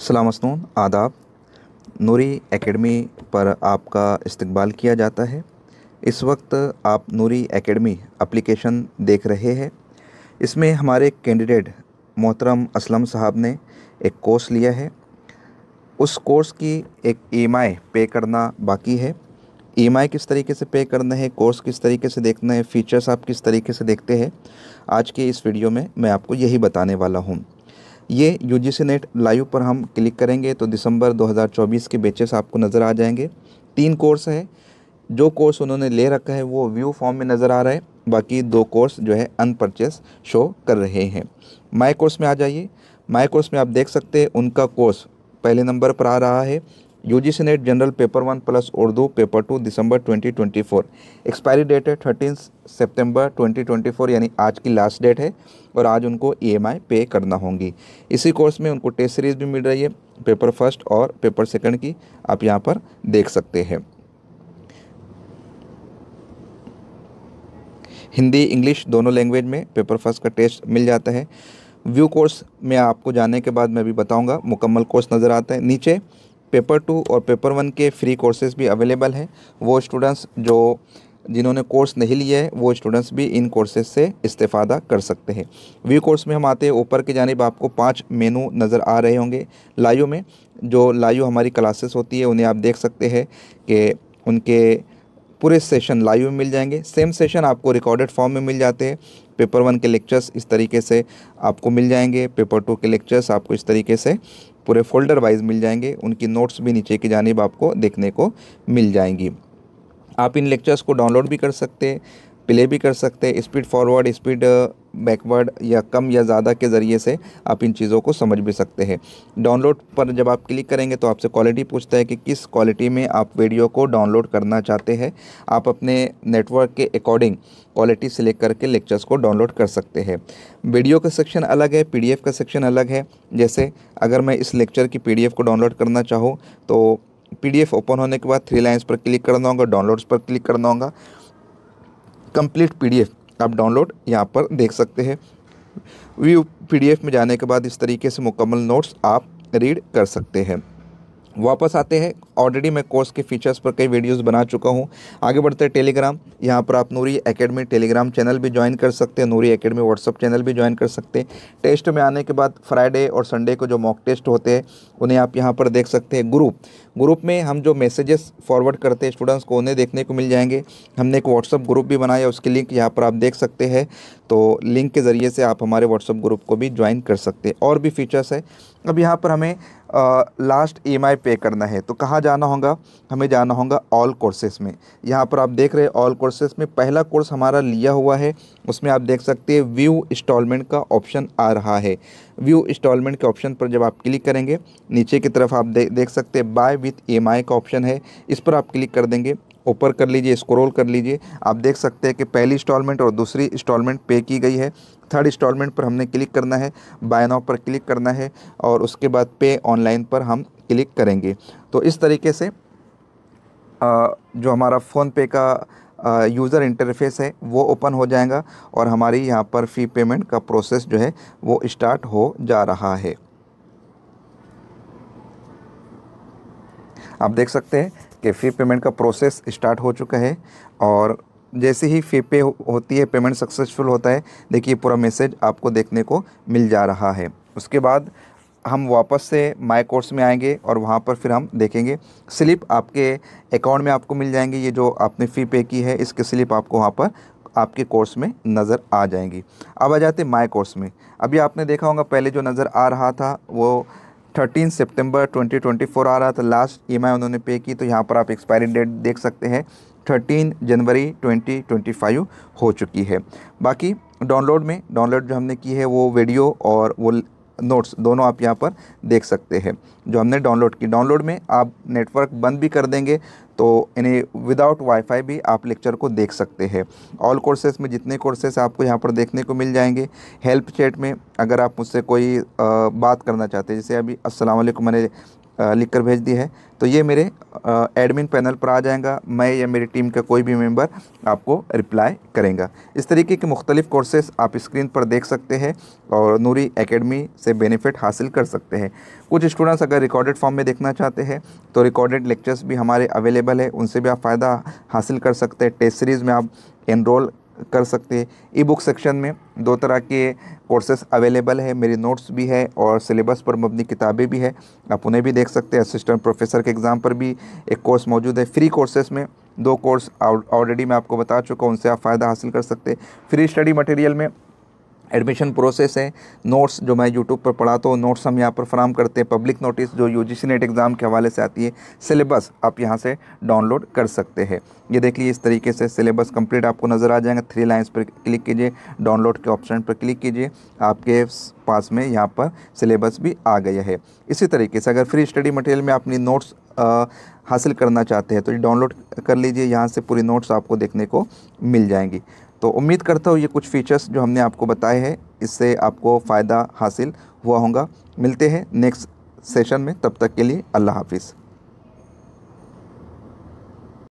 सलाम आदाब। नूरी एकेडमी पर आपका इस्तकबाल किया जाता है। इस वक्त आप नूरी एकेडमी एप्लीकेशन देख रहे हैं। इसमें हमारे कैंडिडेट मोहतरम असलम साहब ने एक कोर्स लिया है। उस कोर्स की एक ईएमआई पे करना बाकी है। ईएमआई किस तरीके से पे करना है, कोर्स किस तरीके से देखना है, फ़ीचर्स आप किस तरीके से देखते हैं, आज के इस वीडियो में मैं आपको यही बताने वाला हूँ। ये यूजीसी नेट लाइव पर हम क्लिक करेंगे तो दिसंबर 2024 के बैचेस आपको नज़र आ जाएंगे। 3 कोर्स है। जो कोर्स उन्होंने ले रखा है वो व्यू फॉर्म में नज़र आ रहा है, बाकी 2 कोर्स जो है अनपरचेस शो कर रहे हैं। माई कोर्स में आ जाइए। माई कोर्स में आप देख सकते हैं उनका कोर्स पहले नंबर पर आ रहा है। UGC net general paper 1 plus Urdu paper 2 दिसंबर 2024। एक्सपायरी डेट है 13 सितंबर 2024, यानी आज की लास्ट डेट है और आज उनको ईएमआई पे करना होंगी। इसी कोर्स में उनको टेस्ट सीरीज़ भी मिल रही है, पेपर फर्स्ट और पेपर सेकंड की आप यहाँ पर देख सकते हैं। हिंदी इंग्लिश दोनों लैंग्वेज में पेपर फर्स्ट का टेस्ट मिल जाता है। व्यू कोर्स में आपको जाने के बाद मैं भी बताऊंगा, मुकम्मल कोर्स नज़र आता है। नीचे पेपर 2 और पेपर 1 के फ्री कोर्सेज़ भी अवेलेबल हैं। वो स्टूडेंट्स जिन्होंने कोर्स नहीं लिया है वो स्टूडेंट्स भी इन कोर्सेज से इस्तेफ़ादा कर सकते हैं। व्यू कोर्स में हम आते हैं, ऊपर की जानिब आपको 5 मेनू नज़र आ रहे होंगे। लाइव में जो लाइव हमारी क्लासेस होती है उन्हें आप देख सकते हैं कि उनके पूरे सेशन लाइव में मिल जाएंगे। सेम सेशन आपको रिकॉर्डेड फॉर्म में मिल जाते हैं। पेपर 1 के लेक्चर्स इस तरीके से आपको मिल जाएंगे, पेपर 2 के लेक्चर्स आपको इस तरीके से पूरे फोल्डर वाइज मिल जाएंगे। उनकी नोट्स भी नीचे की जानिब आपको देखने को मिल जाएंगी। आप इन लेक्चर्स को डाउनलोड भी कर सकते हैं, प्ले भी कर सकते हैं। स्पीड फॉरवर्ड, स्पीड बैकवर्ड या कम या ज़्यादा के ज़रिए से आप इन चीज़ों को समझ भी सकते हैं। डाउनलोड पर जब आप क्लिक करेंगे तो आपसे क्वालिटी पूछता है कि किस क्वालिटी में आप वीडियो को डाउनलोड करना चाहते हैं। आप अपने नेटवर्क के अकॉर्डिंग क्वालिटी सिलेक्ट करके लेक्चर्स को डाउनलोड कर सकते हैं। वीडियो का सेक्शन अलग है, पीडीएफ का सेक्शन अलग है। जैसे अगर मैं इस लेक्चर की पीडीएफ को डाउनलोड करना चाहूँ तो पीडीएफ ओपन होने के बाद 3 लाइन्स पर क्लिक करना होगा, डाउनलोड्स पर क्लिक करना होगा। कंप्लीट पीडीएफ आप डाउनलोड यहाँ पर देख सकते हैं। व्यू पीडीएफ में जाने के बाद इस तरीके से मुकम्मल नोट्स आप रीड कर सकते हैं। वापस आते हैं। ऑलरेडी मैं कोर्स के फीचर्स पर कई वीडियोस बना चुका हूं। आगे बढ़ते हैं टेलीग्राम। यहां पर आप नूरी एकेडमी टेलीग्राम चैनल भी ज्वाइन कर सकते हैं, नूरी एकेडमी व्हाट्सअप चैनल भी ज्वाइन कर सकते हैं। टेस्ट में आने के बाद फ्राइडे और संडे को जो मॉक टेस्ट होते हैं उन्हें आप यहां पर देख सकते हैं। ग्रुप में हम जो मैसेजेस फॉरवर्ड करते हैं स्टूडेंट्स को उन्हें देखने को मिल जाएंगे। हमने एक व्हाट्सअप ग्रुप भी बनाया, उसकी लिंक यहाँ पर आप देख सकते हैं। तो लिंक के ज़रिए से आप हमारे व्हाट्सअप ग्रुप को भी ज्वाइन कर सकते हैं। और भी फीचर्स है। अब यहाँ पर हमें लास्ट ईएमआई पे करना है तो कहाँ जाना होगा, हमें जाना होगा ऑल कोर्सेस में। यहाँ पर आप देख रहे हैं ऑल कोर्सेस में पहला कोर्स हमारा लिया हुआ है, उसमें आप देख सकते हैं व्यू इंस्टॉलमेंट का ऑप्शन आ रहा है। व्यू इंस्टॉलमेंट के ऑप्शन पर जब आप क्लिक करेंगे नीचे की तरफ आप देख सकते हैं बाय विथ ईएमआई का ऑप्शन है। इस पर आप क्लिक कर देंगे, ऊपर कर लीजिए, स्क्रॉल कर लीजिए, आप देख सकते हैं कि पहली इंस्टॉलमेंट और दूसरी इंस्टॉलमेंट पे की गई है। थर्ड इंस्टॉलमेंट पर हमने क्लिक करना है, बाय नाउ पर क्लिक करना है और उसके बाद पे ऑनलाइन पर हम क्लिक करेंगे। तो इस तरीके से जो हमारा फ़ोनपे का यूज़र इंटरफेस है वो ओपन हो जाएगा और हमारी यहाँ पर फ़ी पेमेंट का प्रोसेस जो है वो स्टार्ट हो जा रहा है। आप देख सकते हैं कि फ़ी पेमेंट का प्रोसेस स्टार्ट हो चुका है और जैसे ही फ़ी पे होती है, पेमेंट सक्सेसफुल होता है, देखिए पूरा मैसेज आपको देखने को मिल जा रहा है। उसके बाद हम वापस से माय कोर्स में आएंगे और वहाँ पर फिर हम देखेंगे स्लिप आपके अकाउंट में आपको मिल जाएंगे। ये जो आपने फ़ी पे की है इसकी स्लिप आपको वहाँ पर आपके कोर्स में नज़र आ जाएंगी। अब आ जाते माय कोर्स में। अभी आपने देखा होगा पहले जो नज़र आ रहा था वो 13 सितंबर 2024 आ रहा था। लास्ट ईएमआई उन्होंने पे की, तो यहाँ पर आप एक्सपायरी डेट देख सकते हैं 13 जनवरी 2025 हो चुकी है। बाकी डाउनलोड जो हमने की है वो वीडियो और वो नोट्स दोनों आप यहाँ पर देख सकते हैं जो हमने डाउनलोड की। डाउनलोड में आप नेटवर्क बंद भी कर देंगे तो इन्हें विदाउट वाईफाई भी आप लेक्चर को देख सकते हैं। ऑल कोर्सेज में जितने कोर्सेज आपको यहाँ पर देखने को मिल जाएंगे। हेल्प चैट में अगर आप मुझसे कोई बात करना चाहते हैं, जैसे अभी अस्सलाम वालेकुम मैंने लिख कर भेज दी है तो ये मेरे एडमिन पैनल पर आ जाएगा। मैं या मेरी टीम का कोई भी मेंबर आपको रिप्लाई करेगा। इस तरीके के मुख्तलिफ़ कोर्सेज़ आप स्क्रीन पर देख सकते हैं और नूरी एकेडमी से बेनिफिट हासिल कर सकते हैं। कुछ स्टूडेंट्स अगर रिकॉर्डेड फॉर्म में देखना चाहते हैं तो रिकॉर्डेड लेक्चर्स भी हमारे अवेलेबल है, उनसे भी आप फ़ायदा हासिल कर सकते हैं। टेस्ट सीरीज़ में आप एनरोल कर सकते हैं। ई बुक सेक्शन में 2 तरह के कोर्सेस अवेलेबल है, मेरी नोट्स भी है और सिलेबस पर मबनी किताबें भी है, आप उन्हें भी देख सकते हैं। असिस्टेंट प्रोफेसर के एग्ज़ाम पर भी एक कोर्स मौजूद है। फ्री कोर्सेस में 2 कोर्स ऑलरेडी मैं आपको बता चुका हूँ, उनसे आप फ़ायदा हासिल कर सकते हैं। फ्री स्टडी मटेरियल में एडमिशन प्रोसेस है, नोट्स जो मैं यूट्यूब पर पढ़ाता हूँ नोट्स हम यहाँ पर फराम करते हैं, पब्लिक नोटिस जो यूजीसी नेट एग्ज़ाम के हवाले से आती है, सिलेबस आप यहाँ से डाउनलोड कर सकते हैं। ये देख लीजिए इस तरीके से सिलेबस कंप्लीट आपको नज़र आ जाएगा। 3 लाइन्स पर क्लिक कीजिए, डाउनलोड के ऑप्शन पर क्लिक कीजिए, आपके पास में यहाँ पर सिलेबस भी आ गया है। इसी तरीके से अगर फ्री स्टडी मटेरियल में अपनी नोट्स हासिल करना चाहते हैं तो डाउनलोड कर लीजिए, यहाँ से पूरी नोट्स आपको देखने को मिल जाएंगी। तो उम्मीद करता हूँ ये कुछ फ़ीचर्स जो हमने आपको बताए हैं इससे आपको फ़ायदा हासिल हुआ होगा। मिलते हैं नेक्स्ट सेशन में, तब तक के लिए अल्लाह हाफिज़।